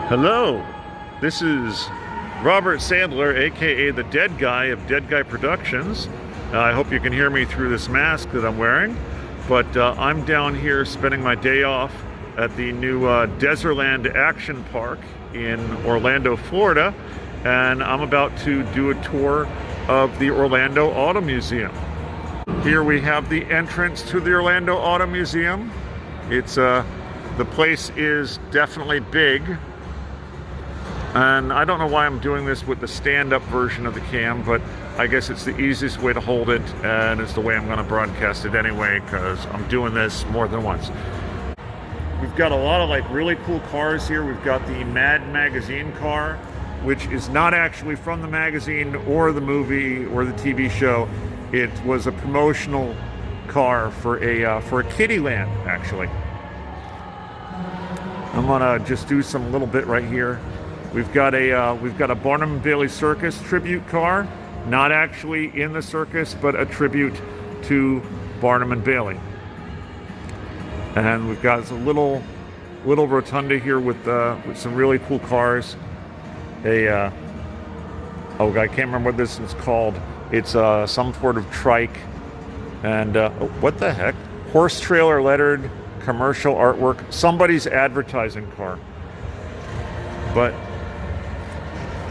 Hello, this is Robert Sandler, aka the Dead Guy of Dead Guy Productions. I hope you can hear me through this mask that I'm wearing, but I'm down here spending my day off at the new Dezerland Action Park in Orlando, Florida, and I'm about to do a tour of the Orlando Auto Museum. Here we have the entrance to the Orlando Auto Museum. It's the place is definitely big. And I don't know why I'm doing this with the stand-up version of the cam, but I guess it's the easiest way to hold it, and it's the way I'm going to broadcast it anyway, because I'm doing this more than once. We've got a lot of really really cars here. We've got the Mad Magazine car, which is not actually from the magazine or the movie or the TV show. It was a promotional car for a Kiddieland, actually. I'm gonna just do some little bit right here. We've got a Barnum and Bailey Circus tribute car, not actually in the circus, but a tribute to Barnum and Bailey. And we've got a little rotunda here with some really cool cars. I can't remember what this is called. It's some sort of trike, and what the heck? Horse trailer lettered commercial artwork. Somebody's advertising car. But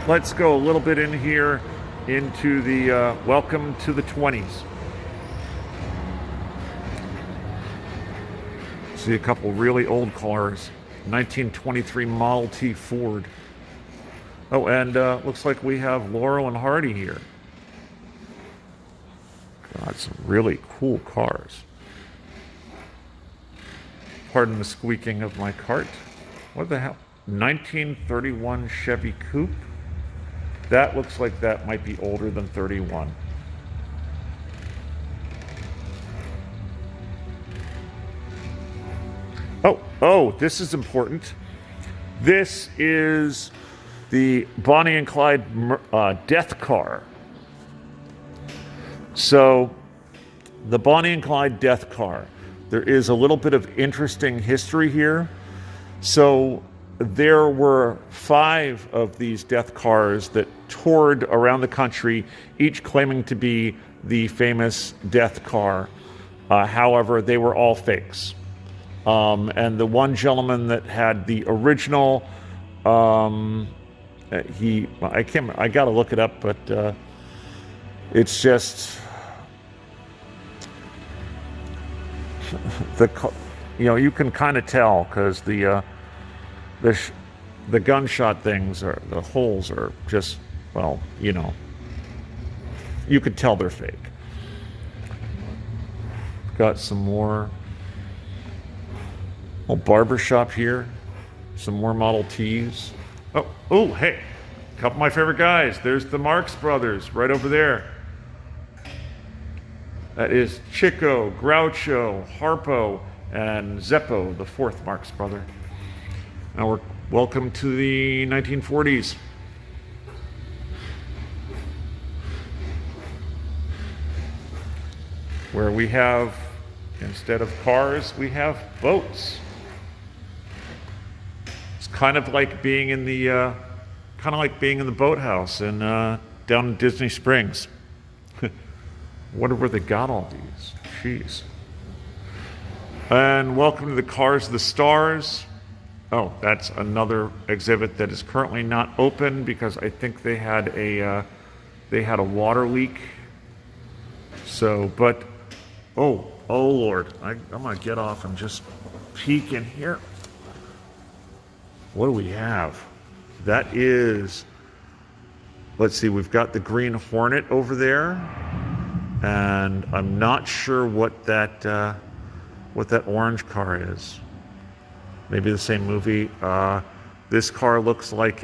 let's go a little bit in here into the welcome to the 20s. See a couple really old cars. 1923 Model T Ford. Oh, and looks like we have Laurel and Hardy here. God, some really cool cars. Pardon the squeaking of my cart. What the hell? 1931 Chevy Coupe. That looks like that might be older than 31. Oh, this is important. This is the Bonnie and Clyde death car. So, the Bonnie and Clyde death car. There is a little bit of interesting history here. So, there were 5 of these death cars that toured around the country, each claiming to be the famous death car. However, they were all fakes. And the one gentleman that had the original, I gotta look it up, but it's just you can kind of tell because the gunshot things the holes are just, you could tell they're fake. Got some more barbershop here, some more Model Ts. Oh, hey, a couple of my favorite guys. There's the Marx Brothers right over there. That is Chico, Groucho, Harpo, and Zeppo, the 4th Marx brother. Now we're welcome to the 1940s. Where we have, instead of cars, we have boats. It's kind of like being in the boathouse in down in Disney Springs. Wonder where they got all these. Jeez. And welcome to the Cars of the Stars. Oh, that's another exhibit that is currently not open because I think they had a water leak. So, but oh Lord, I'm gonna get off and just peek in here. What do we have? That is, let's see, we've got the Green Hornet over there, and I'm not sure what that orange car is. Maybe the same movie. This car looks like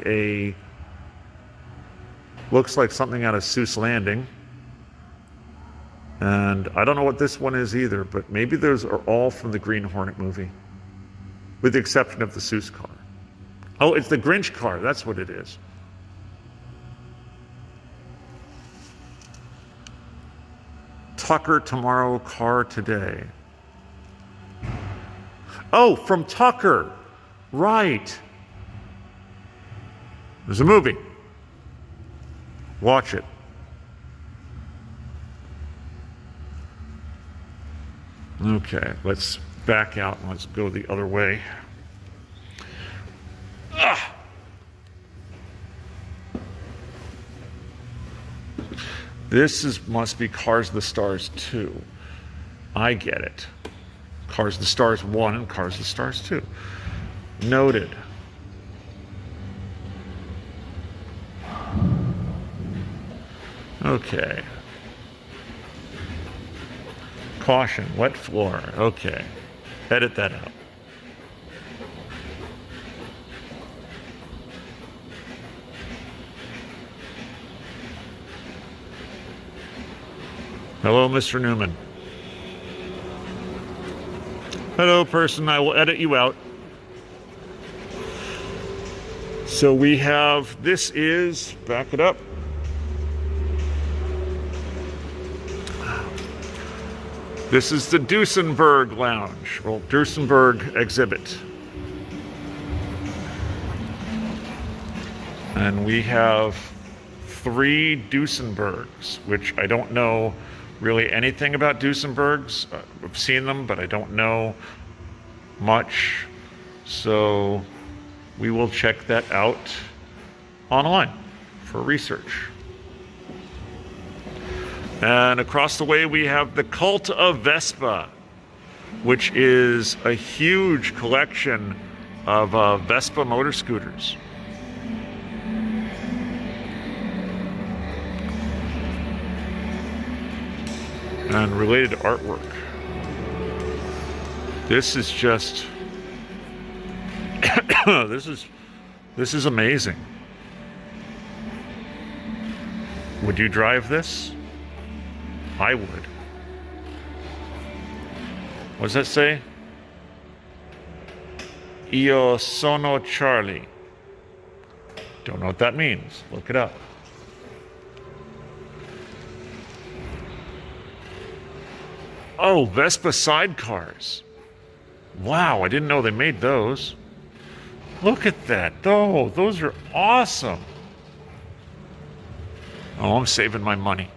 something out of Seuss Landing. And I don't know what this one is either, but maybe those are all from the Green Hornet movie, with the exception of the Seuss car. Oh, it's the Grinch car. That's what it is. Tucker tomorrow, car today. Oh, from Tucker. Right. There's a movie. Watch it. Okay, let's back out and let's go the other way. Ah! Must be Cars of the Stars 2. I get it. Cars of the Stars 1 and Cars of the Stars 2. Noted. Okay. Caution, wet floor. Okay. Edit that out. Hello, Mr. Newman. Hello, person. I will edit you out. So we have, this is, back it up. This is the Duesenberg Lounge, well, Duesenberg exhibit. And we have 3 Duesenbergs, which I don't know really anything about Duesenbergs. I've seen them, but I don't know much. So we will check that out online for research. And across the way we have the Cult of Vespa, which is a huge collection of Vespa motor scooters. And related artwork. This is just this is amazing. Would you drive this? I would. What does that say? Io sono Charlie. Don't know what that means. Look it up. Oh, Vespa sidecars. Wow, I didn't know they made those. Look at that. Oh, those are awesome. Oh, I'm saving my money.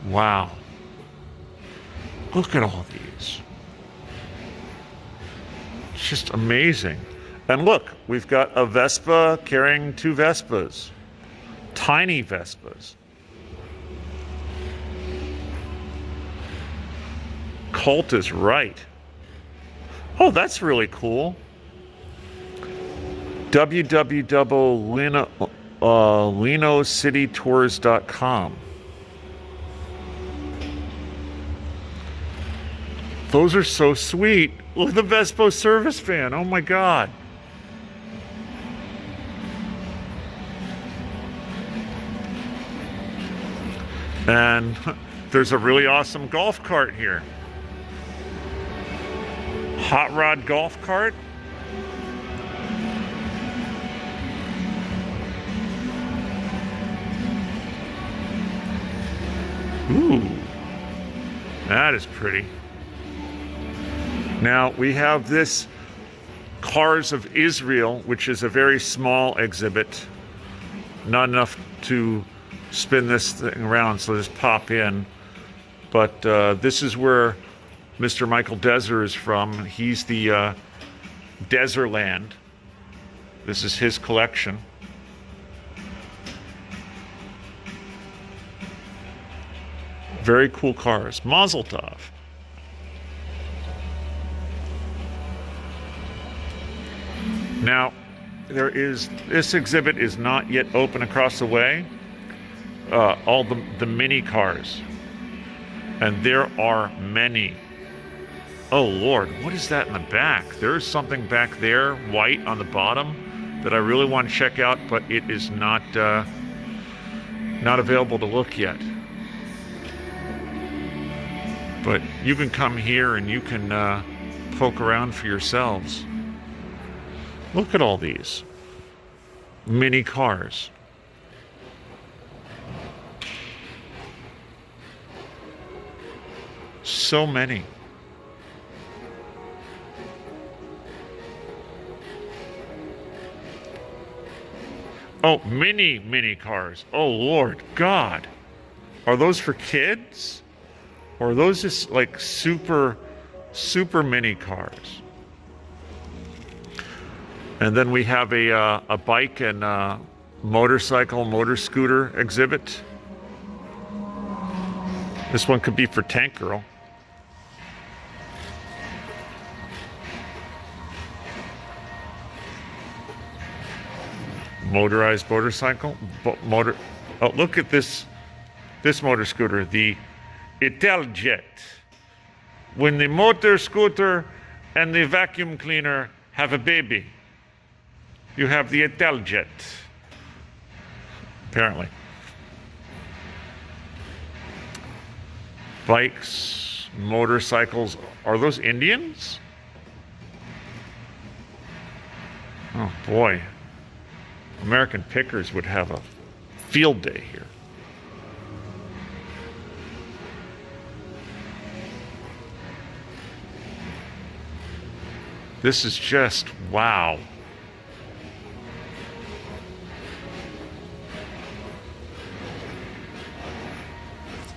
Wow. Look at all these. It's just amazing. And look, we've got a Vespa carrying 2 Vespas. Tiny Vespas. Colt is right. Oh, that's really cool. www.linocitytours.com. Those are so sweet. Look at the Vespa service van. Oh my God. And there's a really awesome golf cart here. Hot rod golf cart. Ooh, that is pretty. Now we have this Cars of Israel, which is a very small exhibit. Not enough to spin this thing around, so just pop in. But this is where Mr. Michael Dezer is from. He's the Dezerland. This is his collection. Very cool cars. Mazel tov. Now, this exhibit is not yet open across the way. All the mini cars. And there are many. Oh Lord, what is that in the back? There's something back there, white on the bottom, that I really want to check out, but it is not available to look yet. But you can come here and you can poke around for yourselves. Look at all these mini cars. So many. Oh, mini cars. Oh, Lord God. Are those for kids? Or are those just like super mini cars? And then we have a bike and motorcycle, motor scooter exhibit. This one could be for Tank Girl. Motorized motorcycle. Oh, look at this motor scooter, the Italjet. When the motor scooter and the vacuum cleaner have a baby, you have the Italjet. Apparently. Bikes, motorcycles. Are those Indians? Oh boy. American pickers would have a field day here. This is just wow.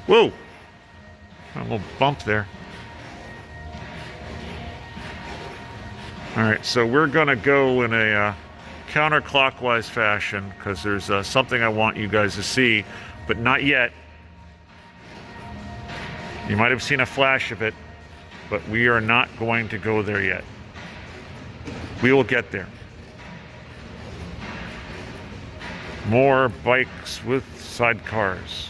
Whoa! A little bump there. All right, so we're gonna go in a counterclockwise fashion because there's something I want you guys to see, but not yet. You might have seen a flash of it, but we are not going to go there yet. We will get there. More bikes with sidecars.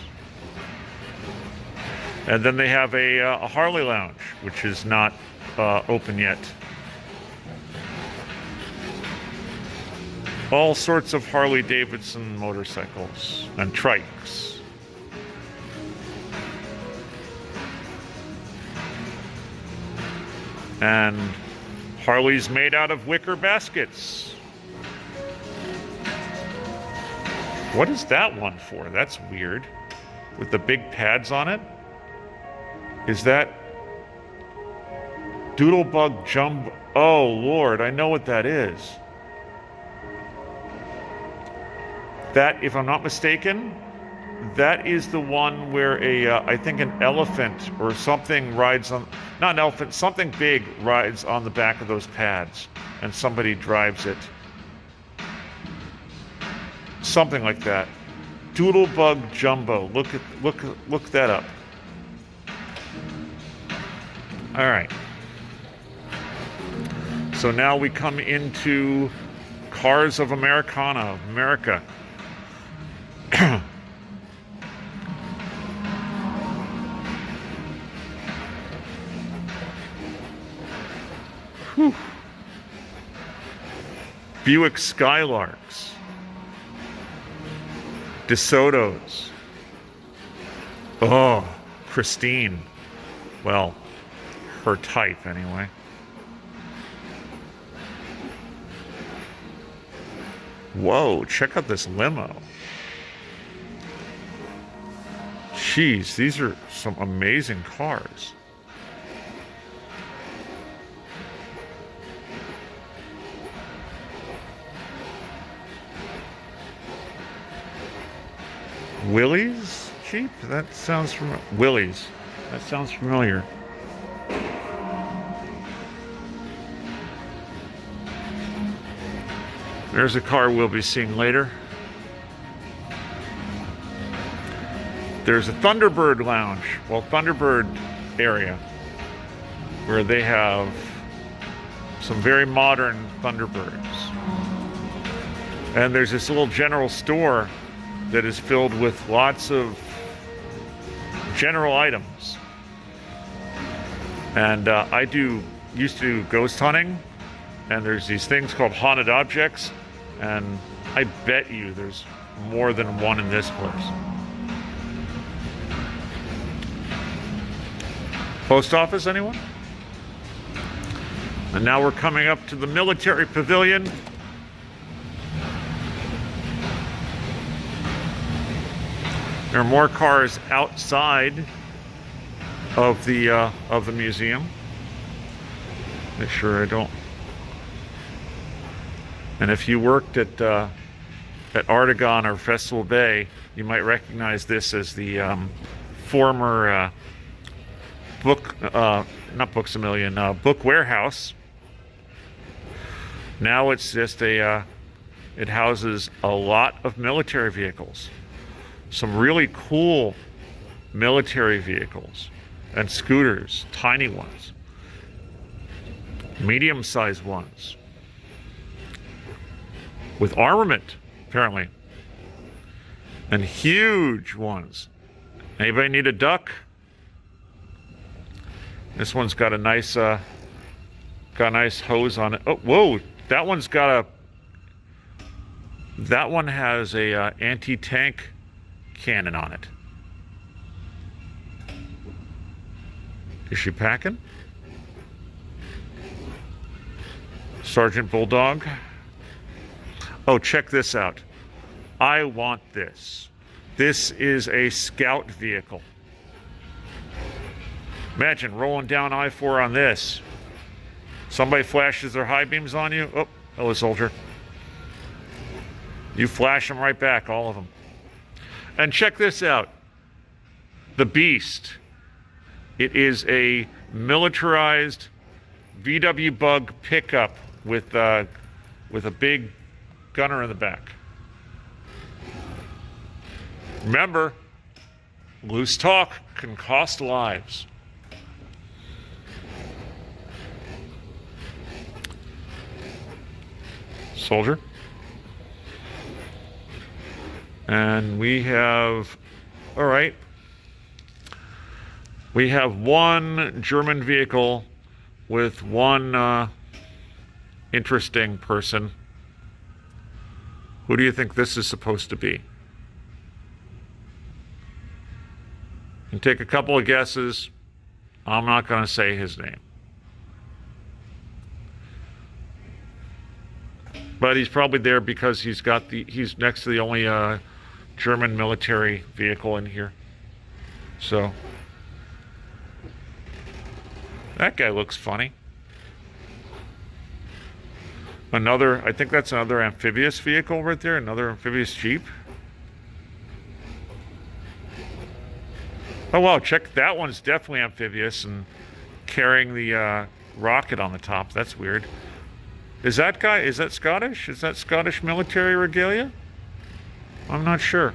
And then they have a Harley lounge, which is not open yet. All sorts of Harley Davidson motorcycles and trikes. And Harley's made out of wicker baskets. What is that one for? That's weird. With the big pads on it? Is that Doodlebug Jumbo? Oh, Lord, I know what that is. That, if I'm not mistaken, that is the one where I think an elephant or something rides on, not an elephant, something big rides on the back of those pads and somebody drives it. Something like that. Doodlebug Jumbo. Look that up. All right. So now we come into Cars of Americana, America. Whew. Buick Skylarks. DeSotos. Oh, Christine. Well, her type anyway. Whoa, check out this limo. Jeez, these are some amazing cars. Willys Jeep? That sounds familiar. Willys. That sounds familiar. There's a car we'll be seeing later. There's a Thunderbird lounge, well, Thunderbird area, where they have some very modern Thunderbirds. And there's this little general store that is filled with lots of general items. And I used to do ghost hunting, and there's these things called haunted objects, and I bet you there's more than one in this place. Post office, anyone? And now we're coming up to the military pavilion. There are more cars outside of the museum. Make sure I don't. And if you worked at at Artagon or Festival Bay, you might recognize this as the former not Books A Million, book warehouse. Now it's just it houses a lot of military vehicles. Some really cool military vehicles and scooters, tiny ones, medium-sized ones, with armament, apparently, and huge ones. Anybody need a duck? This one's got a nice hose on it. Oh, whoa! That one has a anti-tank cannon on it. Is she packing? Sergeant Bulldog. Oh, check this out. I want this. This is a scout vehicle. Imagine rolling down I-4 on this. Somebody flashes their high beams on you. Oh, hello, soldier. You flash them right back, all of them. And check this out. The Beast. It is a militarized VW Bug pickup with a big gunner in the back. Remember, loose talk can cost lives. Soldier. And we have, all right, we have one German vehicle with one interesting person. Who do you think this is supposed to be? You can take a couple of guesses. I'm not going to say his name. But he's probably there because he's next to the only German military vehicle in here. So that guy looks funny. I think that's another amphibious vehicle right there, another amphibious Jeep. Oh wow, check, that one's definitely amphibious and carrying the rocket on the top. That's weird. Is that Scottish? Is that Scottish military regalia? I'm not sure.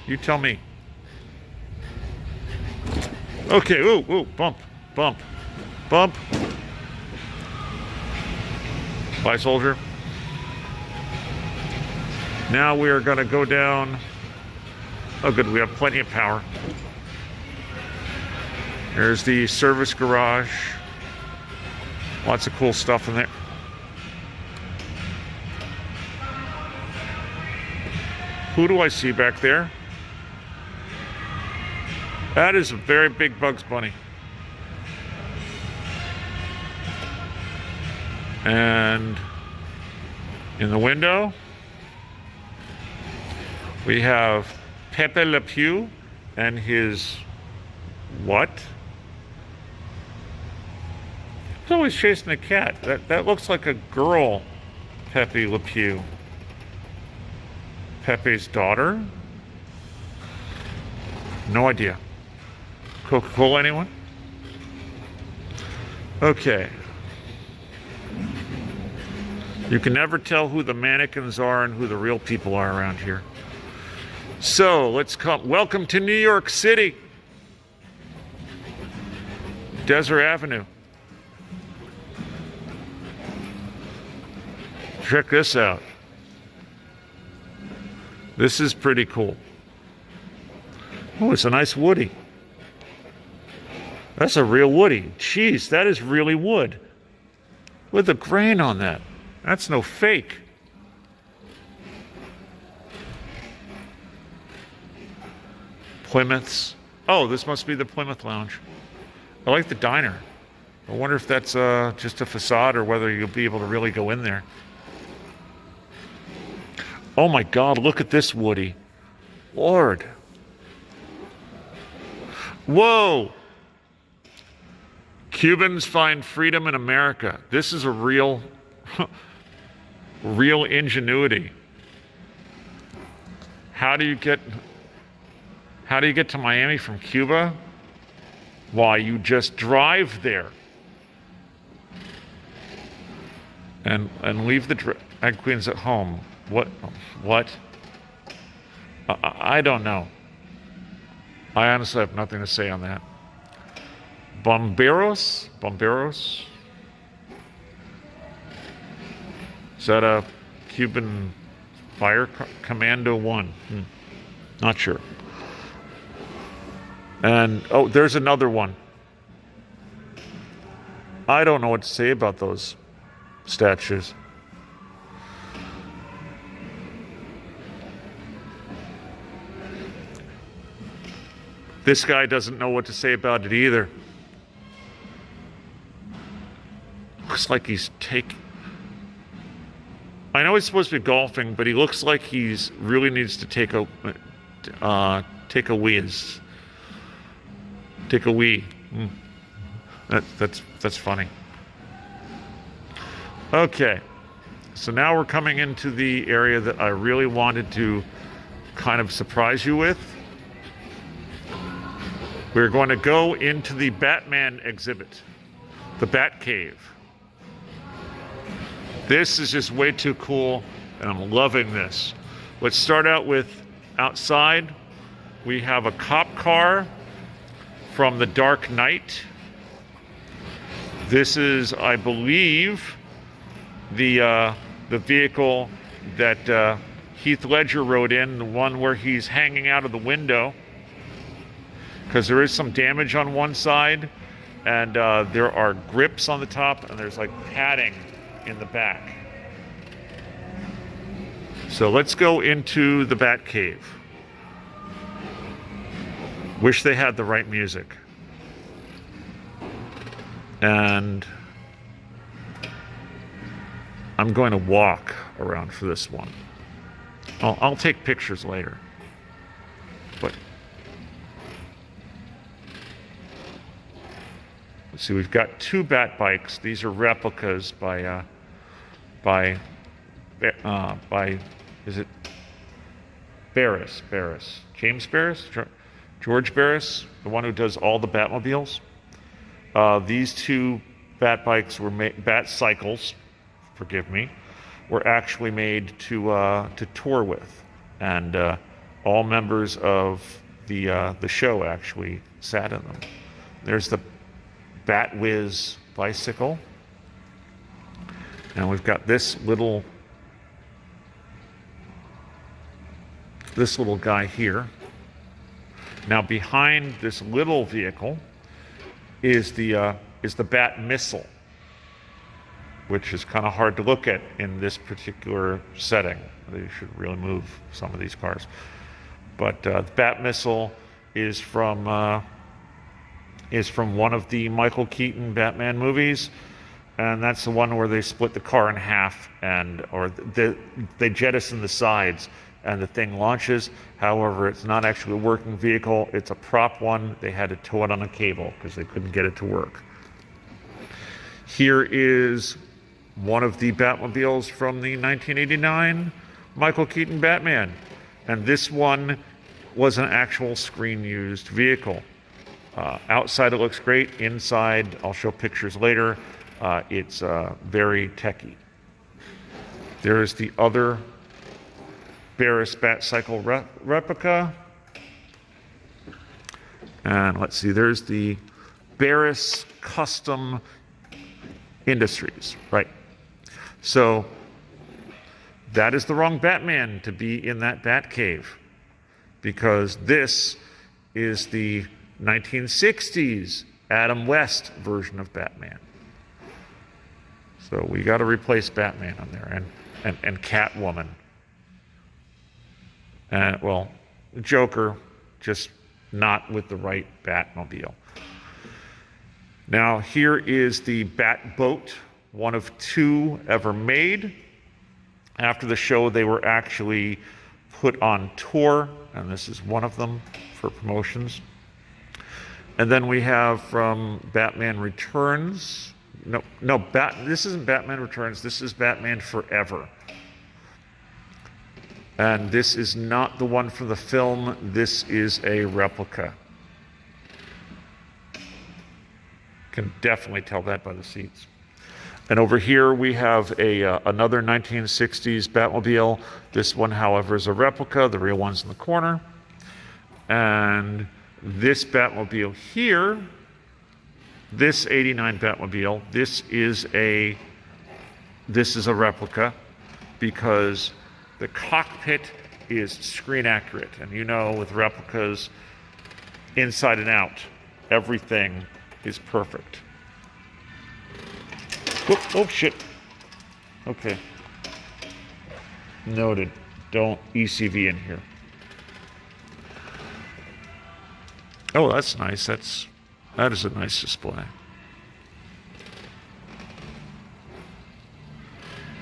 You tell me. Okay, ooh, bump. Bye, soldier. Now we are going to go down. Oh, good, we have plenty of power. There's the service garage. Lots of cool stuff in there. Who do I see back there? That is a very big Bugs Bunny. And in the window, we have Pepe Le Pew and his what? He's always chasing a cat. That looks like a girl, Pepe Le Pew. Pepe's daughter? No idea. Coca-Cola, anyone? Okay. You can never tell who the mannequins are and who the real people are around here. So, welcome to New York City. Desert Avenue. Check this out. This is pretty cool. Oh, it's a nice Woody. That's a real Woody. Jeez, that is really wood. With the grain on that. That's no fake. Plymouths. Oh, this must be the Plymouth Lounge. I like the diner. I wonder if that's just a facade or whether you'll be able to really go in there. Oh my God, look at this Woody. Lord. Whoa. Cubans find freedom in America. This is a real ingenuity. How do you get to Miami from Cuba? Why, you just drive there and leave the drag queens at home. What? I don't know. I honestly have nothing to say on that. Bomberos? Is that a Cuban fire commando one? Not sure. And, oh, there's another one. I don't know what to say about those statues. This guy doesn't know what to say about it either. Looks like he's I know he's supposed to be golfing, but he looks like he's really needs to take a whiz. Take a wee. That's funny. Okay, so now we're coming into the area that I really wanted to kind of surprise you with. We're going to go into the Batman exhibit, the Bat Cave. This is just way too cool, and I'm loving this. Let's start out with outside. We have a cop car from The Dark Knight. This is, I believe, the vehicle that Heath Ledger rode in, the one where he's hanging out of the window, because there is some damage on one side, and there are grips on the top, and there's like padding in the back. So let's go into the Bat Cave. Wish they had the right music. And I'm going to walk around for this one. I'll take pictures later. But let's see, we've got two Bat bikes. These are replicas by is it Barris? James Barris? George Barris, the one who does all the Batmobiles. These two Bat bikes were Bat cycles, forgive me, were actually made to tour with, and all members of the show actually sat in them. There's the Batwiz bicycle, and we've got this little guy here. Now behind this little vehicle is the Bat missile, which is kind of hard to look at in this particular setting. They should really move some of these cars. But the Bat missile is from one of the Michael Keaton Batman movies, and that's the one where they split the car in half, they jettison the sides, and the thing launches. However, it's not actually a working vehicle. It's a prop one. They had to tow it on a cable because they couldn't get it to work. Here is one of the Batmobiles from the 1989 Michael Keaton Batman. And this one was an actual screen-used vehicle. Outside it looks great. Inside, I'll show pictures later. It's very techy. There's the other Barris Batcycle replica. And let's see, there's the Barris Custom Industries, right? So that is the wrong Batman to be in that Bat Cave, because this is the 1960s Adam West version of Batman. So we got to replace Batman on there, and Catwoman. And, well, Joker, just not with the right Batmobile. Now, here is the Bat Boat, one of two ever made. After the show, they were actually put on tour, and this is one of them for promotions. And then we have from Batman Returns. This isn't Batman Returns, this is Batman Forever. And this is not the one from the film. This is a replica. Can definitely tell that by the seats. And over here we have another 1960s Batmobile. This one, however, is a replica. The real one's in the corner. And this Batmobile here, this 89 Batmobile, this is a replica because the cockpit is screen accurate. And you know, with replicas, inside and out, everything is perfect. Whoop, oh shit. Okay. Noted. Don't ECV in here. Oh, that's nice. That is a nice display.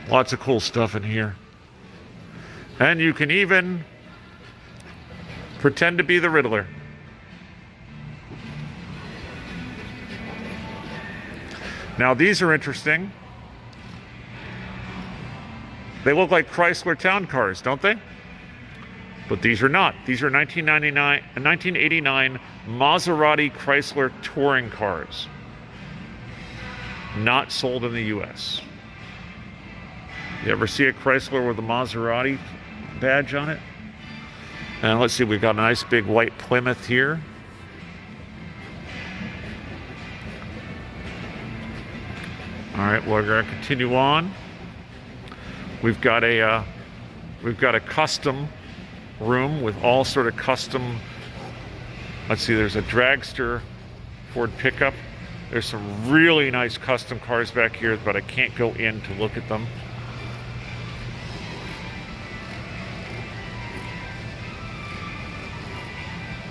Lots of cool stuff in here. And you can even pretend to be the Riddler. Now these are interesting. They look like Chrysler town cars, don't they? But these are not. These are 1989 Maserati Chrysler touring cars. Not sold in the US. You ever see a Chrysler with a Maserati badge on it? And let's see, we've got a nice big white Plymouth here. All right, we're going to continue on. We've got a custom room with all sort of custom. Let's see, there's a dragster Ford pickup. There's some really nice custom cars back here, but I can't go in to look at them.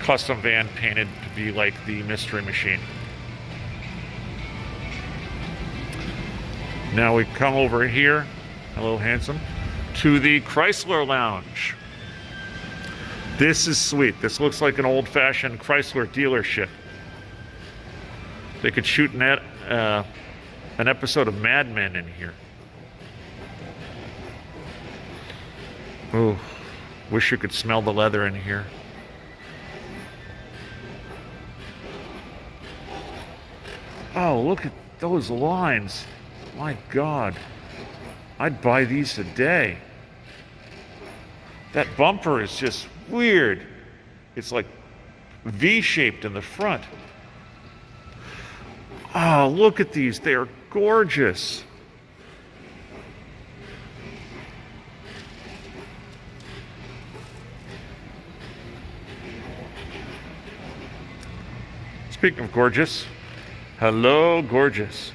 Custom van painted to be like the Mystery Machine. Now we come over here, hello handsome, to the Chrysler Lounge. This is sweet. This looks like an old-fashioned Chrysler dealership. They could shoot an episode of Mad Men in here. Ooh, wish you could smell the leather in here. Oh, look at those lines. My God. I'd buy these today. That bumper is just weird. It's like V-shaped in the front. Oh, look at these. They are gorgeous. Speaking of gorgeous, hello, gorgeous.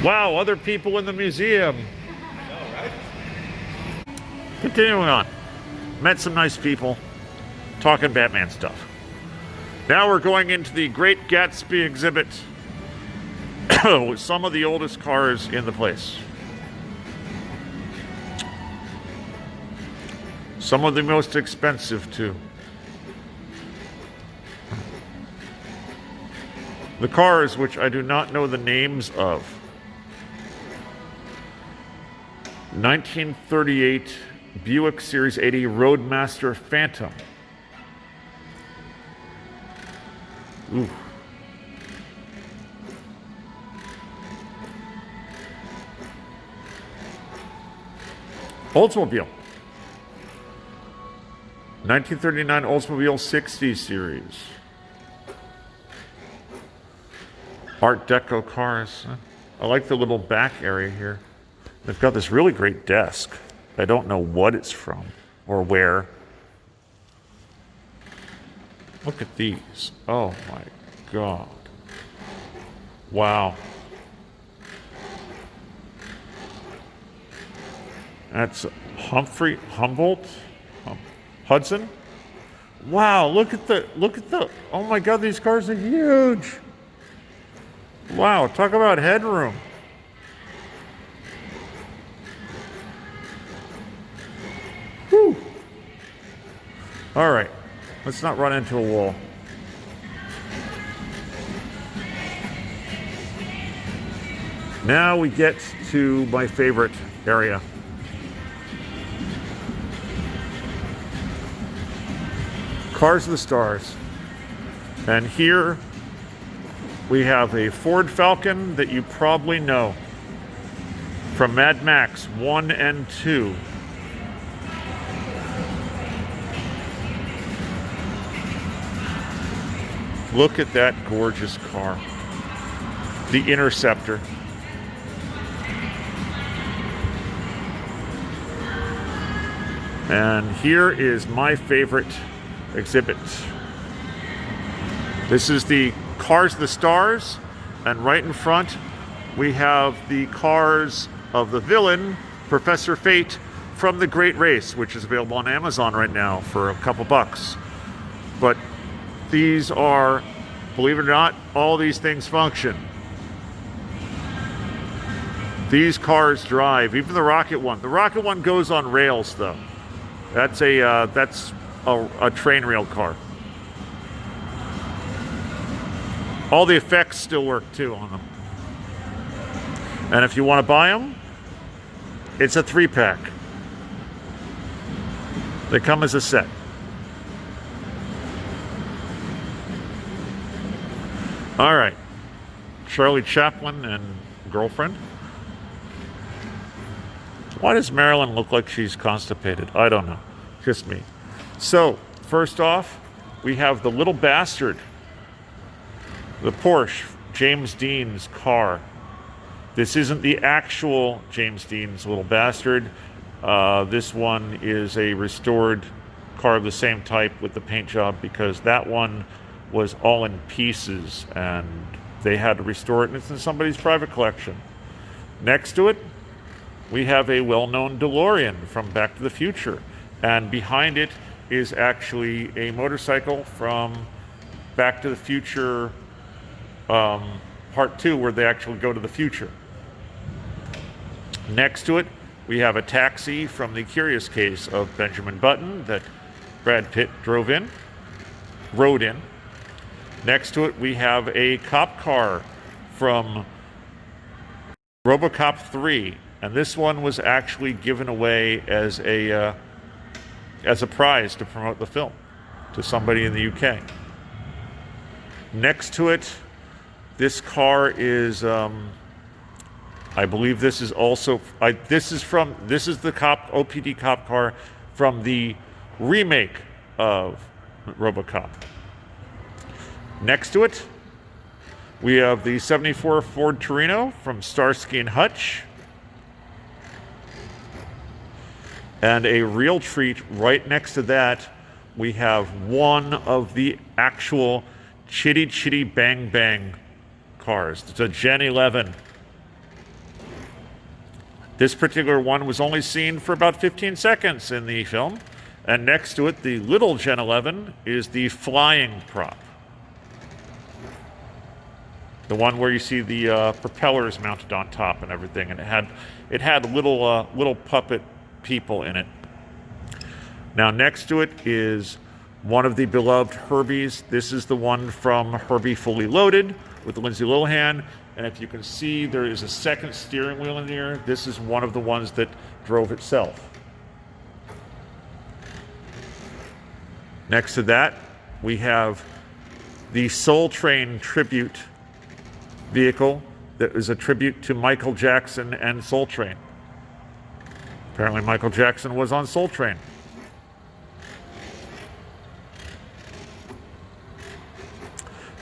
Wow, other people in the museum. I know, right? Continuing on. Met some nice people talking Batman stuff. Now we're going into the Great Gatsby exhibit with some of the oldest cars in the place. Some of the most expensive, too. The cars, which I do not know the names of. 1938 Buick Series 80 Roadmaster Phantom. Ooh. Oldsmobile. 1939 Oldsmobile 60 Series. Art Deco cars. I like the little back area here. They've got this really great desk. I don't know what it's from or where. Look at these. Oh my God. Wow. That's Humboldt? Hudson? Wow, look at the, oh my God, these cars are huge. Wow, talk about headroom. Whew. All right, let's not run into a wall. Now we get to my favorite area. Cars of the Stars. And here we have a Ford Falcon that you probably know from Mad Max 1 and 2. Look at that gorgeous car. The Interceptor. And here is my favorite exhibit. This is the Cars of the Stars, and right in front we have the cars of the villain, Professor Fate, from The Great Race, which is available on Amazon right now for a couple bucks. But these are, believe it or not, all these things function. These cars drive, even the Rocket one. The Rocket one goes on rails, though. That's a train rail car. All the effects still work too on them. And if you want to buy them, it's a 3-pack. They come as a set. All right. Charlie Chaplin and girlfriend. Why does Marilyn look like she's constipated? I don't know. Just me. So, first off, we have the little bastard. The Porsche, James Dean's car. This isn't the actual James Dean's little bastard. This one is a restored car of the same type with the paint job, because that one was all in pieces and they had to restore it, and it's in somebody's private collection. Next to it, we have a well-known DeLorean from Back to the Future, and behind it is actually a motorcycle from Back to the Future Part 2, where they actually go to the future. Next to it, we have a taxi from The Curious Case of Benjamin Button that Brad Pitt rode in. Next to it, we have a cop car from RoboCop 3, and this one was actually given away as a prize to promote the film to somebody in the UK. Next to it, this car is, I believe this is also, this is the OPD cop car from the remake of RoboCop. Next to it, we have the 74 Ford Torino from Starsky and Hutch. And a real treat, right next to that, we have one of the actual Chitty Chitty Bang Bang cars. It's a Gen 11. This particular one was only seen for about 15 seconds in the film. And next to it, the little Gen 11 is the flying prop. The one where you see the propellers mounted on top and everything, and it had little puppet people in it. Now next to it is one of the beloved Herbies. This is the one from Herbie Fully Loaded with Lindsay Lohan, and if you can see, there is a second steering wheel in here. This is one of the ones that drove itself. Next to that, we have the Soul Train tribute vehicle that is a tribute to Michael Jackson and Soul Train. Apparently Michael Jackson was on Soul Train.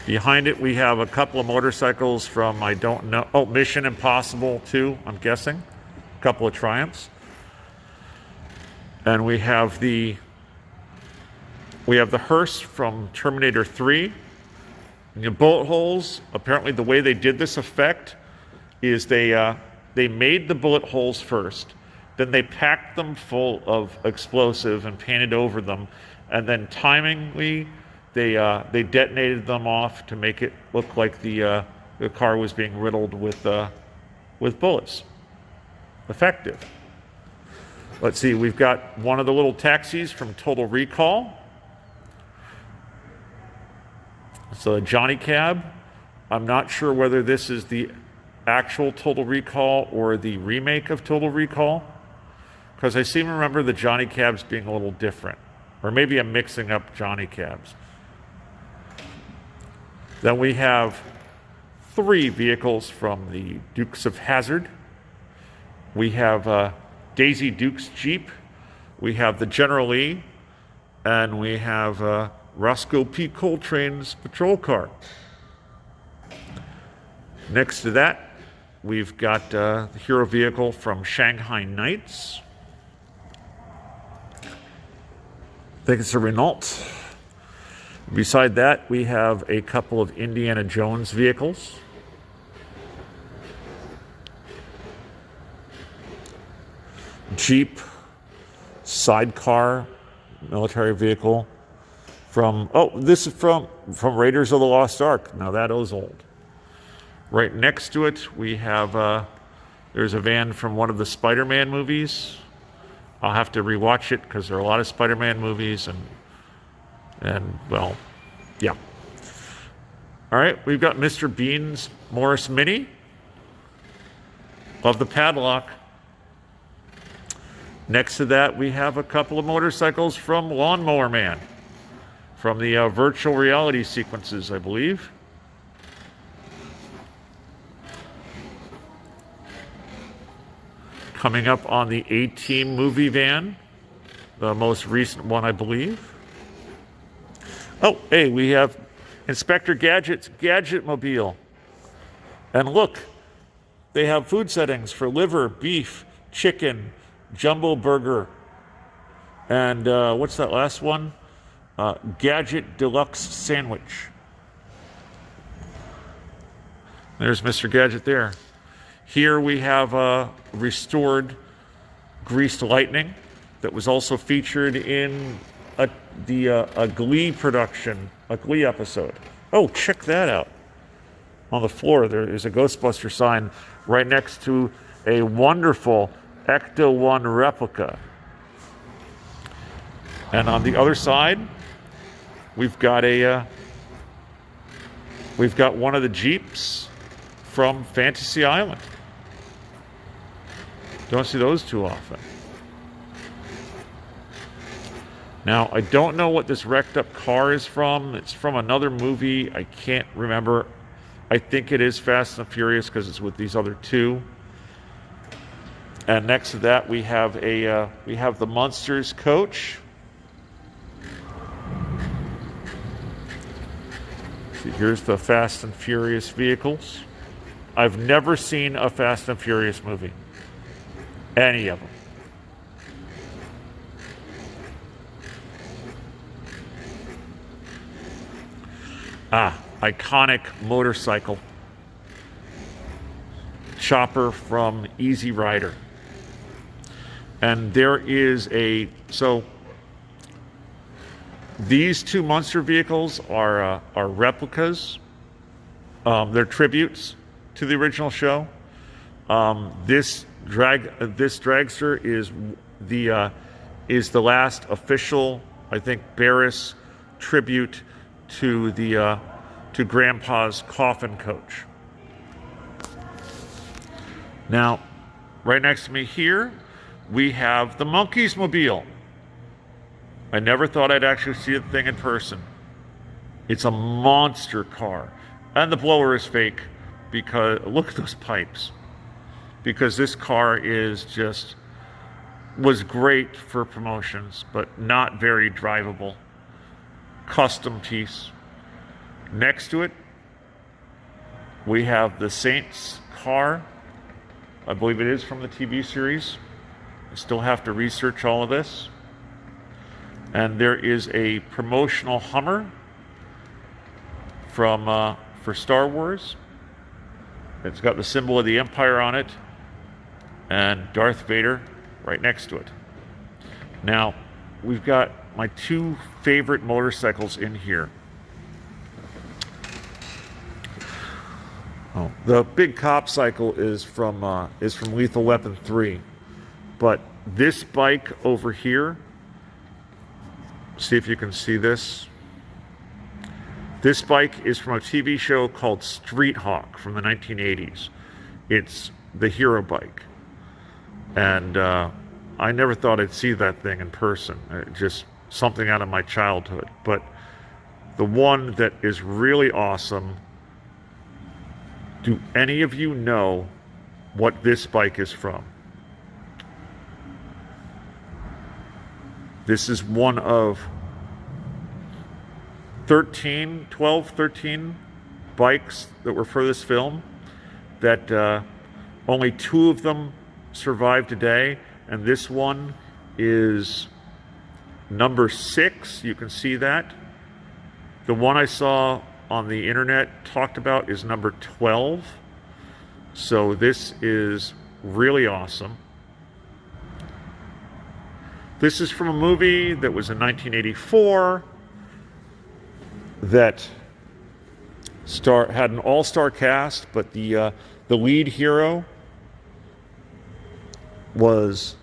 Behind it, we have a couple of motorcycles from, I don't know, Mission Impossible 2, I'm guessing. A couple of Triumphs. And we have the hearse from Terminator 3. And the bullet holes, apparently the way they did this effect is they made the bullet holes first, then they packed them full of explosive and painted over them, and then timingly they detonated them off to make it look like the car was being riddled with bullets. Effective. Let's see, we've got one of the little taxis from Total Recall. It's a Johnny Cab. I'm not sure whether this is the actual Total Recall or the remake of Total Recall, because I seem to remember the Johnny Cabs being a little different. Or maybe I'm mixing up Johnny Cabs. Then we have 3 vehicles from the Dukes of Hazzard. We have Daisy Duke's Jeep. We have the General Lee. And we have Roscoe P. Coltrane's patrol car. Next to that, we've got the hero vehicle from Shanghai Knights. I think it's a Renault. Beside that, we have a couple of Indiana Jones vehicles. Jeep sidecar military vehicle from, this is from Raiders of the Lost Ark. Now that is old. Right next to it, we have, there's a van from one of the Spider-Man movies. I'll have to rewatch it because there are a lot of Spider-Man movies and well, yeah. All right, we've got Mr. Bean's Morris Mini. Love the padlock. Next to that, we have a couple of motorcycles from Lawnmower Man, from the virtual reality sequences, I believe. Coming up on the A-Team movie van, the most recent one, I believe. Oh, hey, we have Inspector Gadget's Gadget Mobile. And look, they have food settings for liver, beef, chicken, jumbo burger, and what's that last one? Gadget Deluxe Sandwich. There's Mr. Gadget there. Here we have a restored Greased Lightning that was also featured in a Glee production, a Glee episode. Oh, check that out. On the floor, there is a Ghostbuster sign right next to a wonderful Ecto-1 replica. And on the other side, we've got one of the Jeeps from Fantasy Island. Don't see those too often. Now, I don't know what this wrecked up car is from. It's from another movie. I can't remember. I think it is Fast and Furious because it's with these other 2. And next to that, we have the Munsters coach. See, here's the Fast and Furious vehicles. I've never seen a Fast and Furious movie. Any of them. Iconic motorcycle. Chopper from Easy Rider. And there is so these 2 Munster vehicles are replicas. They're tributes to the original show. This dragster is the last official, I think, Barris tribute to Grandpa's coffin coach. Now, right next to me here, we have the Monkeys Mobile. I never thought I'd actually see the thing in person. It's a monster car. And the blower is fake because, look at those pipes. Because this car was great for promotions, but not very drivable. Custom piece. Next to it, we have the Saints car. I believe it is from the TV series. I still have to research all of this. And there is a promotional Hummer for Star Wars. It's got the symbol of the Empire on it and Darth Vader right next to it. Now, we've got my 2 favorite motorcycles in here. Oh, the big cop cycle is from Lethal Weapon 3, but this bike over here, see if you can see this. This bike is from a TV show called Street Hawk from the 1980s. It's the Hero bike. And I never thought I'd see that thing in person. Just something out of my childhood. But the one that is really awesome, do any of you know what this bike is from? This is one of 13 bikes that were for this film that only 2 of them survive today, and this one is number 6. You can see that. The one I saw on the internet talked about is number 12. So this is really awesome. This is from a movie that was in 1984 that had an all-star cast, but the lead hero was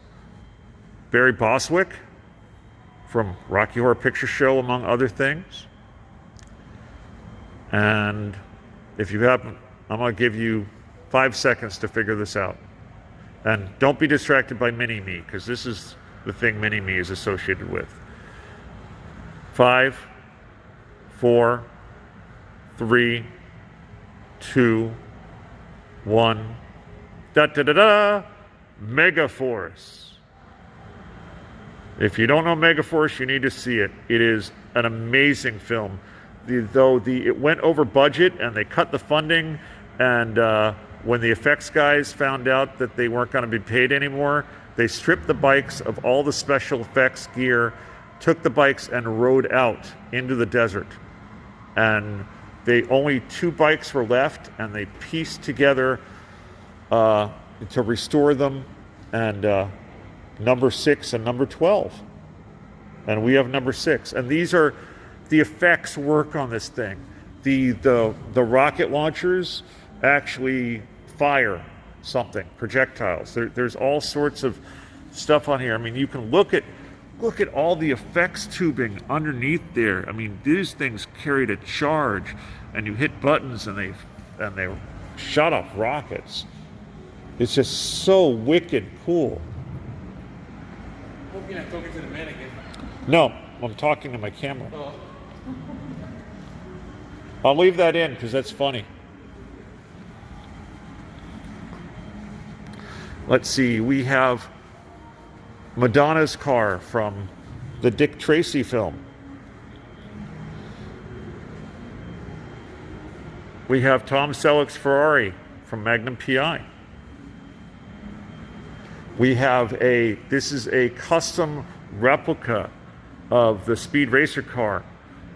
Barry Bostwick from Rocky Horror Picture Show, among other things. And if you haven't, I'm going to give you 5 seconds to figure this out. And don't be distracted by Mini-Me, because this is the thing Mini-Me is associated with. 5, 4, 3, 2, 1. Da-da-da-da! Megaforce. If you don't know Megaforce, you need to see it. It is an amazing film. It went over budget and they cut the funding, and when the effects guys found out that they weren't going to be paid anymore, they stripped the bikes of all the special effects gear, took the bikes and rode out into the desert. And only 2 bikes were left, and they pieced together to restore them, and number 6 and number 12. And we have number 6. And these are the effects work on this thing. The rocket launchers actually fire something, projectiles. There's all sorts of stuff on here. I mean, you can look at all the effects tubing underneath there. I mean, these things carried a charge, and you hit buttons and they shot off rockets. It's just so wicked cool. Hope you're not talking to the mannequin. No, I'm talking to my camera. Oh. I'll leave that in because that's funny. Let's see, we have Madonna's car from the Dick Tracy film. We have Tom Selleck's Ferrari from Magnum PI. We have this is a custom replica of the Speed Racer car,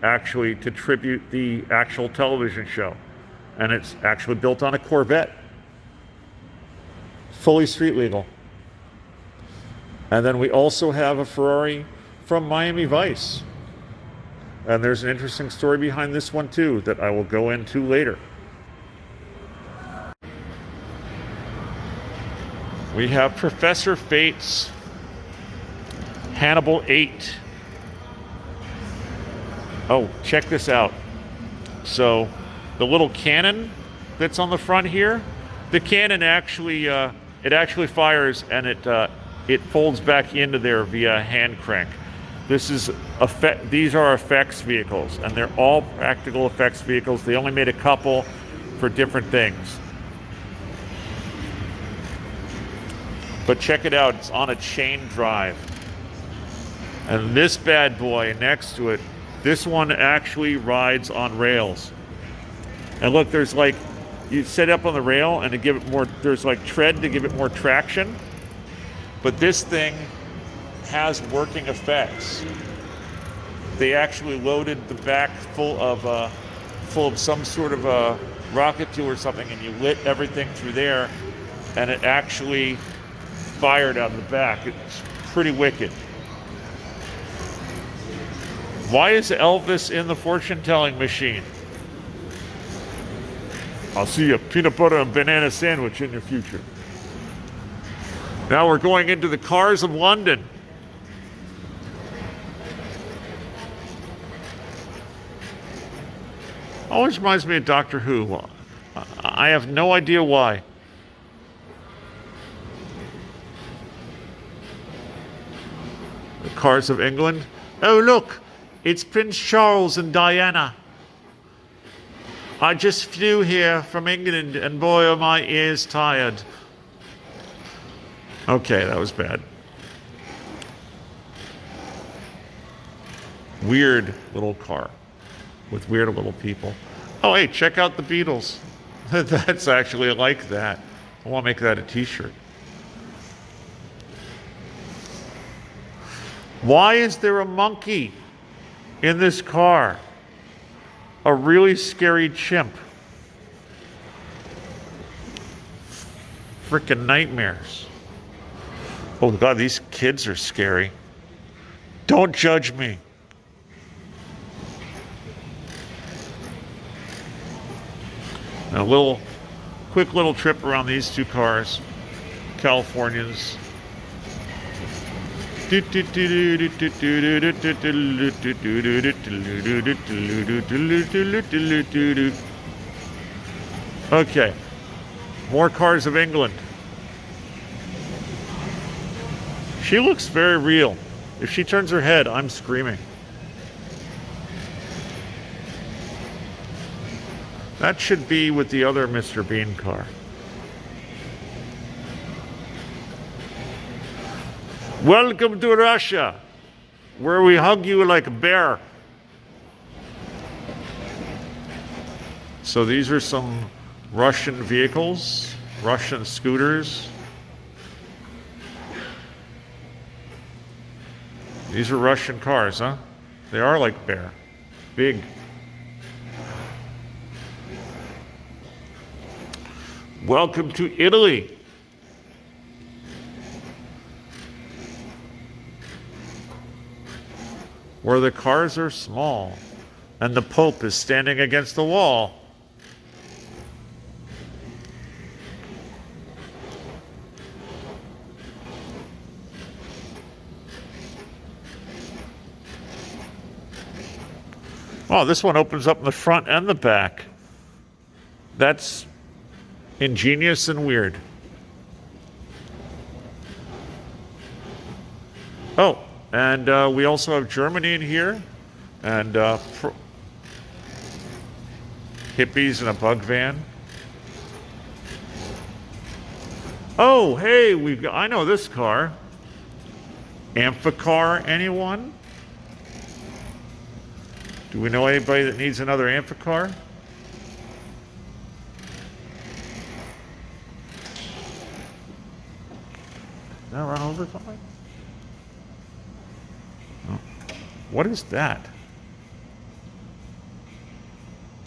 actually to tribute the actual television show. And it's actually built on a Corvette. Fully street legal. And then we also have a Ferrari from Miami Vice. And there's an interesting story behind this one too that I will go into later. We have Professor Fate's Hannibal 8. Oh, check this out. So the little cannon that's on the front here, the cannon actually fires, and it folds back into there via hand crank. These are effects vehicles, and they're all practical effects vehicles. They only made a couple for different things. But check it out, it's on a chain drive. And this bad boy next to it, this one actually rides on rails. And look, there's like, you set it up on the rail and to give it more, there's like tread to give it more traction. But this thing has working effects. They actually loaded the back full of some sort of rocket fuel or something, and you lit everything through there, and it actually fired out of the back. It's pretty wicked. Why is Elvis in the fortune-telling machine? I'll see a peanut butter and banana sandwich in the future. Now we're going into the cars of London. Always reminds me of Doctor Who. I have no idea why. The cars of England. Oh, look, it's Prince Charles and Diana. I just flew here from England, and boy, are my ears tired. Okay, that was bad. Weird little car with weird little people. Oh, hey, check out the Beatles. That's actually like that. I want to make that a t-shirt. Why is there a monkey in this car? A really scary chimp. Frickin' nightmares. Oh God, these kids are scary. Don't judge me. A quick little trip around these two cars. Californians. Okay. More cars of England. She looks very real. If she turns her head, I'm screaming. That should be with the other Mr. Bean car. Welcome to Russia, where we hug you like a bear. So these are some Russian vehicles, Russian scooters. These are Russian cars, huh? They are like bear. Big. Welcome to Italy. Where the cars are small and the Pope is standing against the wall. Oh, this one opens up in the front and the back. That's ingenious and weird. Oh, and we also have Germany in here, and hippies in a bug van. Oh, hey, I know this car. Amphicar, anyone? Do we know anybody that needs another Amphicar? Did I run over something? Oh. What is that?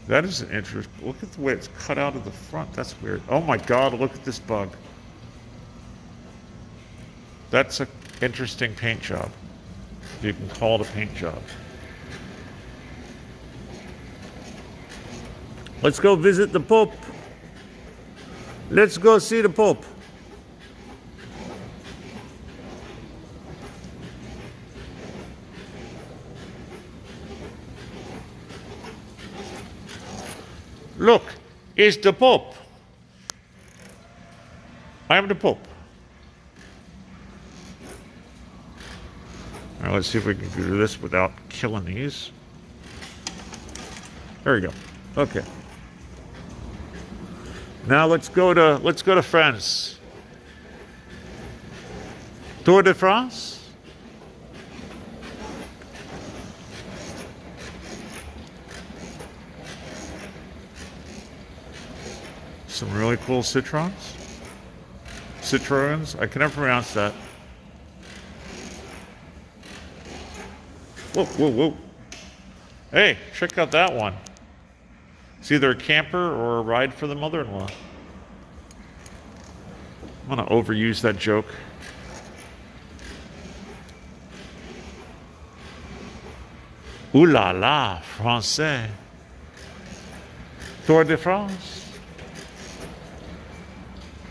That is an interest. Look at the way it's cut out of the front. That's weird. Oh my God, look at this bug. That's an interesting paint job, if you can call it a paint job. Let's go visit the Pope. Let's go see the Pope. Look, it's the Pope. I am the Pope. All right, let's see if we can do this without killing these. There we go. Okay. Now let's go to France. Tour de France. Some really cool Citroens. Citroens, I can never pronounce that. Whoa, whoa, whoa. Hey, check out that one. It's either a camper or a ride for the mother-in-law. I'm gonna overuse that joke. Ooh la la, français. Tour de France.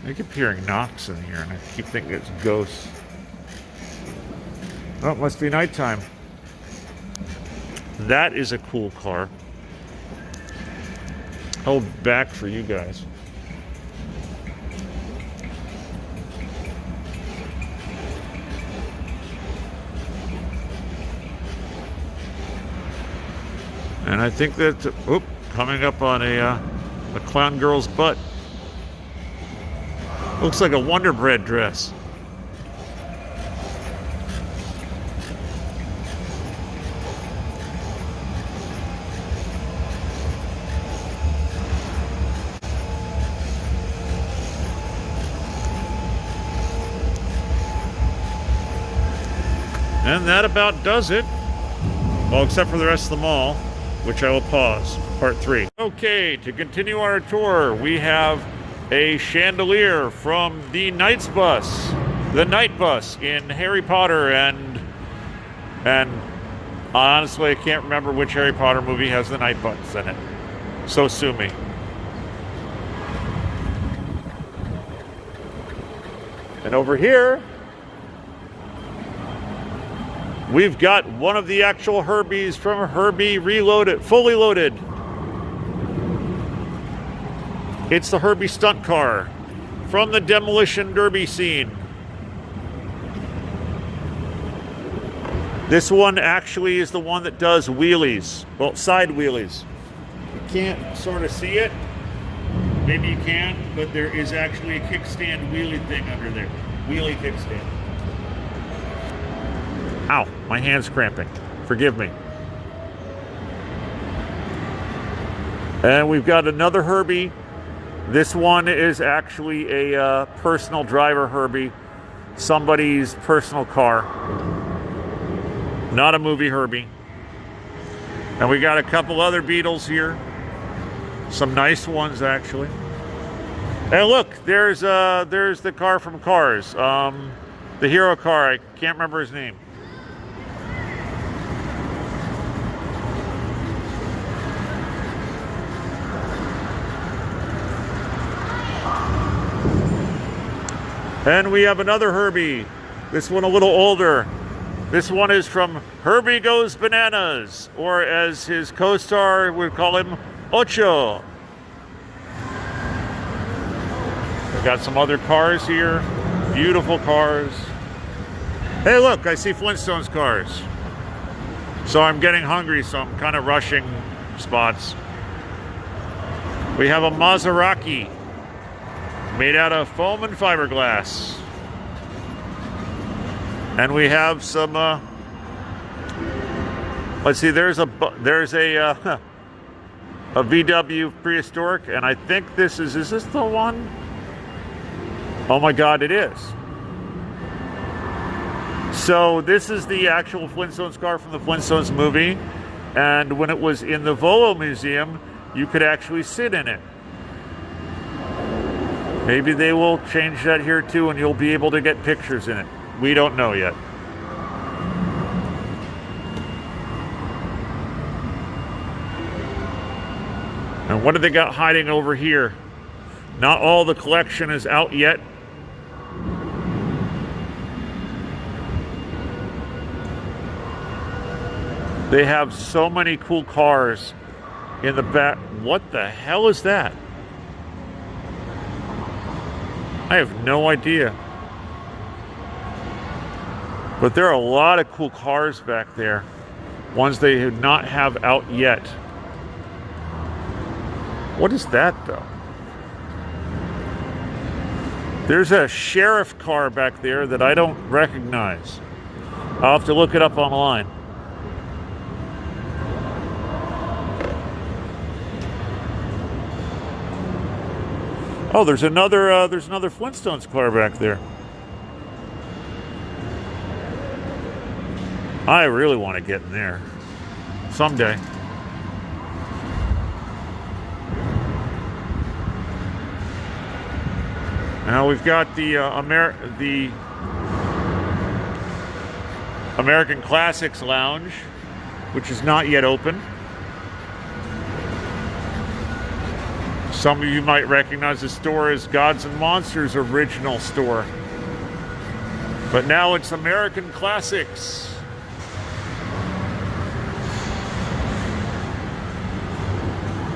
I keep hearing knocks in here and I keep thinking it's ghosts. Oh, it must be nighttime. That is a cool car. Hold back for you guys. And I think that's, oop, coming up on a clown girl's butt. Looks like a Wonder Bread dress. And that about does it. Well, except for the rest of the mall, which I will pause. Part 3. Okay, to continue our tour, we have a chandelier from the Knight's Bus. The Night Bus in Harry Potter and honestly, I can't remember which Harry Potter movie has the Night Bus in it. So sue me. And over here, we've got one of the actual Herbies from Herbie Reloaded, fully loaded. It's the Herbie stunt car from the Demolition Derby scene. This one actually is the one that does wheelies, well, side wheelies. You can't sort of see it. Maybe you can, but there is actually a kickstand wheelie thing under there. Wheelie kickstand. Ow, my hand's cramping. Forgive me. And we've got another Herbie. This one is actually a personal driver Herbie. Somebody's personal car. Not a movie Herbie. And we got a couple other Beetles here. Some nice ones, actually. And look, there's the car from Cars. The hero car, I can't remember his name. And we have another Herbie. This one a little older. This one is from Herbie Goes Bananas, or as his co-star would call him, Ocho. We've got some other cars here. Beautiful cars. Hey, look, I see Flintstones cars. So I'm getting hungry, so I'm kind of rushing spots. We have a Maserati made out of foam and fiberglass. And we have some, let's see, there's a VW prehistoric, and I think this is this the one? Oh my God, it is. So this is the actual Flintstones car from the Flintstones movie, and when it was in the Volo Museum, you could actually sit in it. Maybe they will change that here too, and you'll be able to get pictures in it. We don't know yet. And what do they got hiding over here? Not all the collection is out yet. They have so many cool cars in the back. What the hell is that? I have no idea. But there are a lot of cool cars back there. Ones they do not have out yet. What is that, though? There's a sheriff car back there that I don't recognize. I'll have to look it up online. Oh, there's another Flintstones car back there. I really want to get in there someday. Now we've got the American Classics Lounge, which is not yet open. Some of you might recognize the store as Gods and Monsters original store. But now it's American Classics.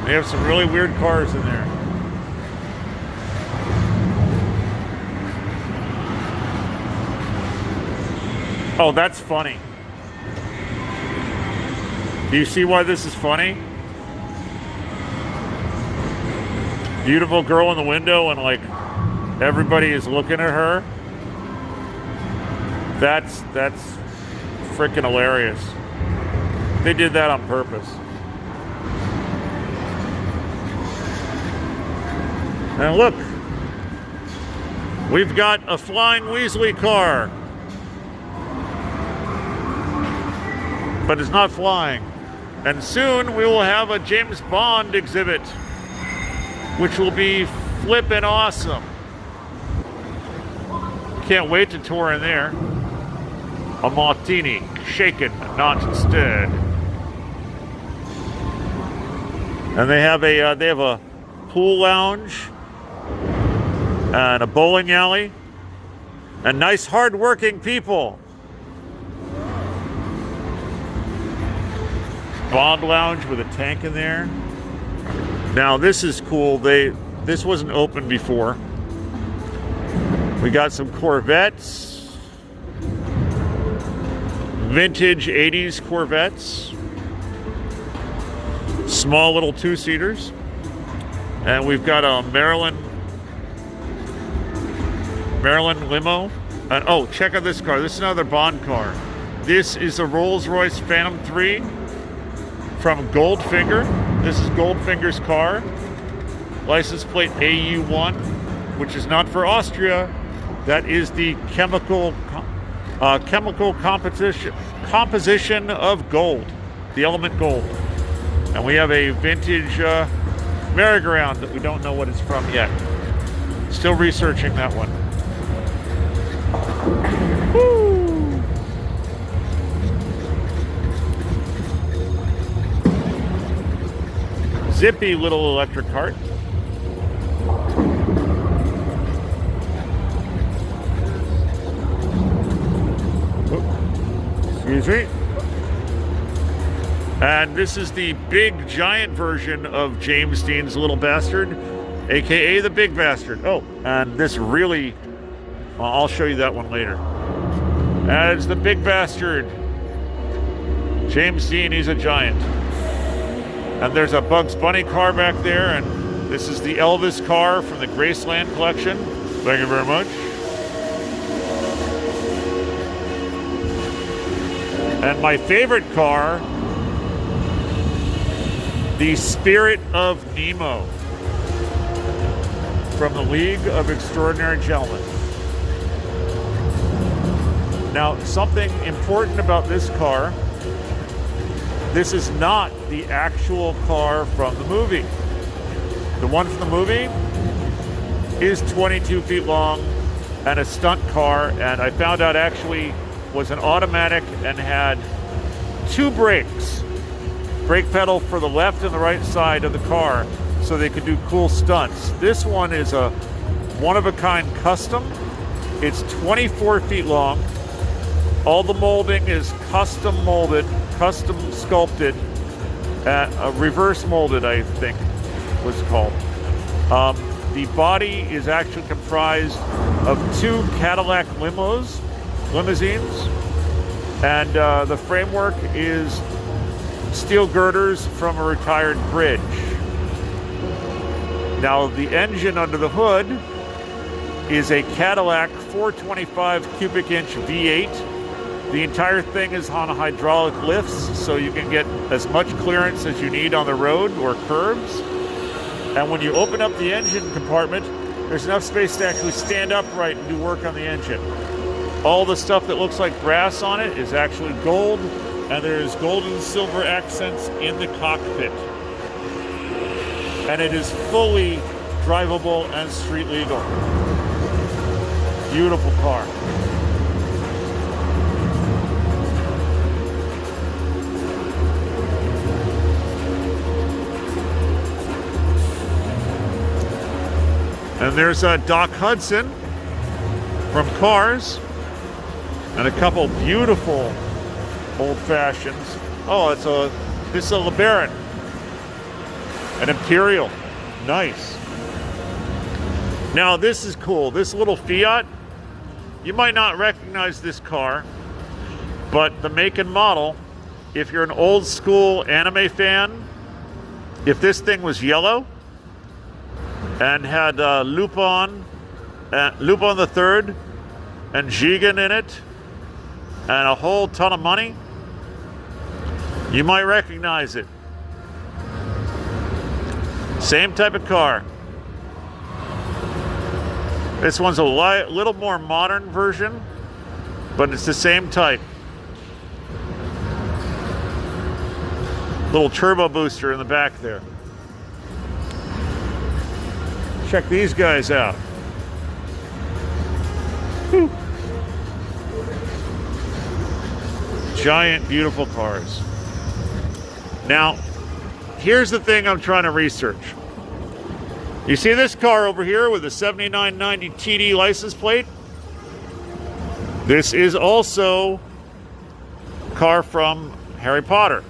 They have some really weird cars in there. Oh, that's funny. Do you see why this is funny? Beautiful girl in the window and like everybody is looking at her. That's freaking hilarious. They did that on purpose. And look, we've got a Flying Weasley car. But it's not flying. And soon we will have a James Bond exhibit, which will be flippin' awesome. Can't wait to tour in there. A martini, shaken, not stirred. And they have a pool lounge and a bowling alley and nice hard-working people. Bond lounge with a tank in there. Now this is cool. This wasn't open before. We got some Corvettes, vintage 80s Corvettes, small little two-seaters, and we've got a Maryland limo. And oh, check out this car. This is another Bond car. This is a Rolls-Royce Phantom 3 from Goldfinger. This is Goldfinger's car. License plate AU1, which is not for Austria. That is the chemical composition of gold, the element gold. And we have a vintage merry-go-round that we don't know what it's from yet. Still researching that one. Woo! Zippy little electric cart. Excuse me. And this is the big giant version of James Dean's Little Bastard, aka the Big Bastard. Oh, and this really, I'll show you that one later. As the Big Bastard. James Dean, he's a giant. And there's a Bugs Bunny car back there, and this is the Elvis car from the Graceland collection. Thank you very much. And my favorite car, the Spirit of Nemo from the League of Extraordinary Gentlemen. Now, something important about this car, this is not the actual car from the movie. The one from the movie is 22 feet long and a stunt car, and I found out actually was an automatic and had two brakes. Brake pedal for the left and the right side of the car so they could do cool stunts. This one is a one-of-a-kind custom. It's 24 feet long. All the molding is custom molded, custom sculpted, reverse molded, I think was called. The body is actually comprised of two Cadillac limousines, and the framework is steel girders from a retired bridge. Now, the engine under the hood is a Cadillac 425 cubic inch V8. The entire thing is on hydraulic lifts, so you can get as much clearance as you need on the road or curbs. And when you open up the engine compartment, there's enough space to actually stand upright and do work on the engine. All the stuff that looks like brass on it is actually gold, and there's gold and silver accents in the cockpit. And it is fully drivable and street legal. Beautiful car. And there's Doc Hudson from Cars, and a couple beautiful old fashions. Oh, this is a LeBaron, an Imperial, nice. Now this is cool. This little Fiat, you might not recognize this car, but the make and model if you're an old school anime fan, if this thing was yellow and had Lupin the Third and Jigen in it and a whole ton of money, you might recognize it. Same type of car. This one's a little more modern version, but it's the same type. Little turbo booster in the back there. Check these guys out. Whew. Giant, beautiful cars. Now, here's the thing I'm trying to research. You see this car over here with the 7990 TD license plate? This is also a car from Harry Potter.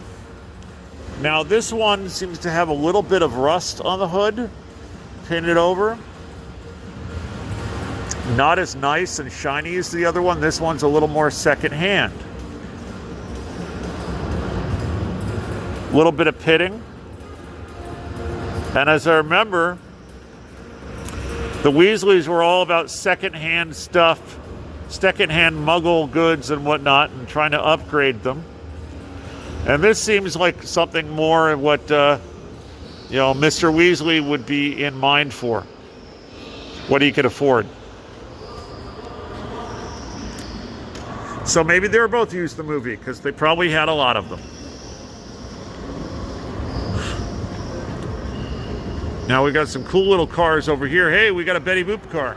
Now, this one seems to have a little bit of rust on the hood, painted over. Not as nice and shiny as the other one. This one's a little more secondhand. A little bit of pitting. And as I remember, the Weasleys were all about secondhand stuff, secondhand Muggle goods and whatnot, and trying to upgrade them. And this seems like something more what, Mr. Weasley would be in mind for. What he could afford. So maybe they were both used in the movie, because they probably had a lot of them. Now we got some cool little cars over here. Hey, we got a Betty Boop car.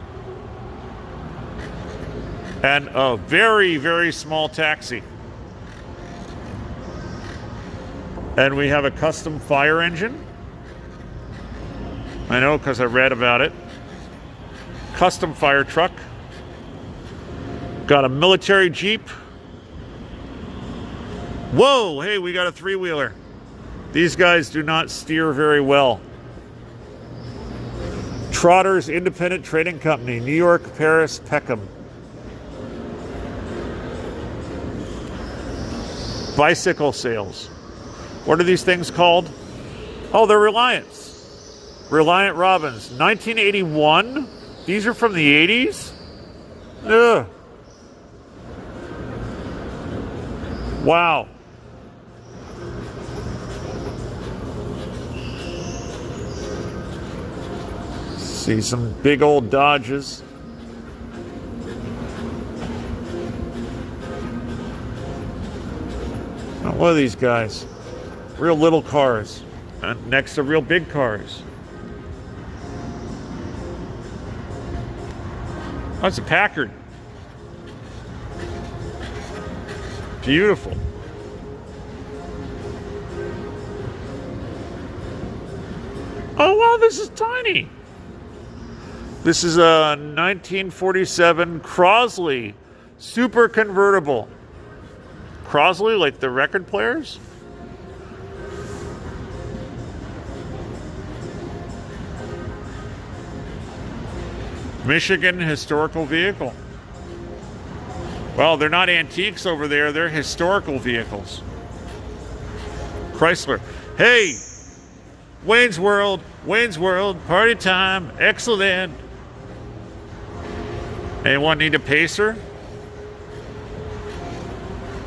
And a very, very small taxi. And we have a custom fire engine. I know because I read about it. Custom fire truck. Got a military Jeep. Whoa, hey, we got a three-wheeler. These guys do not steer very well. Trotters Independent Trading Company, New York, Paris, Peckham. Bicycle sales. What are these things called? Oh, they're Reliance. Reliant Robins. 1981? These are from the 80s? Ugh. Wow. See some big old Dodges. Now, what are these guys? Real little cars. And next to real big cars. That's a Packard. Beautiful. Oh, wow, this is tiny. This is a 1947 Crosley super convertible. Crosley, like the record players? Michigan historical vehicle. Well, they're not antiques over there. They're historical vehicles. Chrysler. Hey, Wayne's World, party time, excellent. Anyone need a pacer?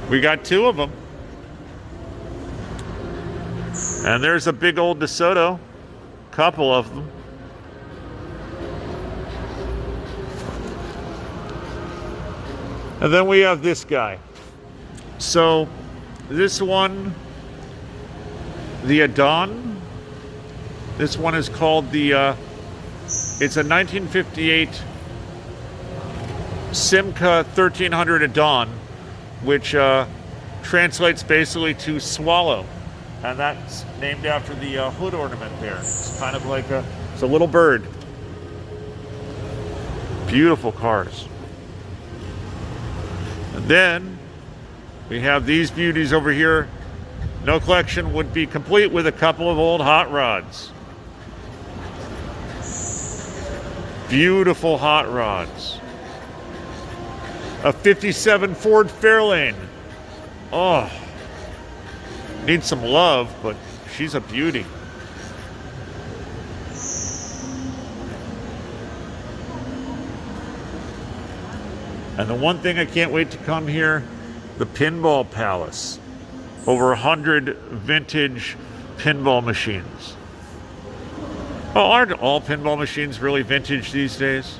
We got two of them. And there's a big old DeSoto. Couple of them. And then we have this guy. So, this one, the Adon. This one is called the, it's a 1958 Simca 1300 Adon, which translates basically to swallow. And that's named after the hood ornament there. It's kind of like it's a little bird. Beautiful cars. And then we have these beauties over here. No collection would be complete with a couple of old hot rods. Beautiful hot rods. A 57 Ford Fairlane. Oh, Needs some love, but she's a beauty. And the one thing I can't wait to come here, the Pinball Palace. Over 100 vintage pinball machines. Oh, aren't all pinball machines really vintage these days?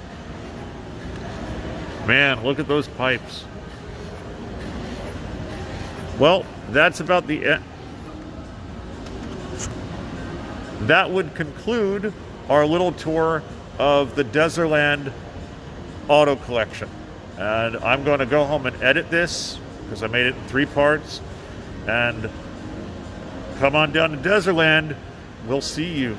Man, look at those pipes. Well, that's about the end. That would conclude our little tour of the Dezerland Auto Collection. And I'm going to go home and edit this because I made it in 3 parts. And come on down to Dezerland. We'll see you.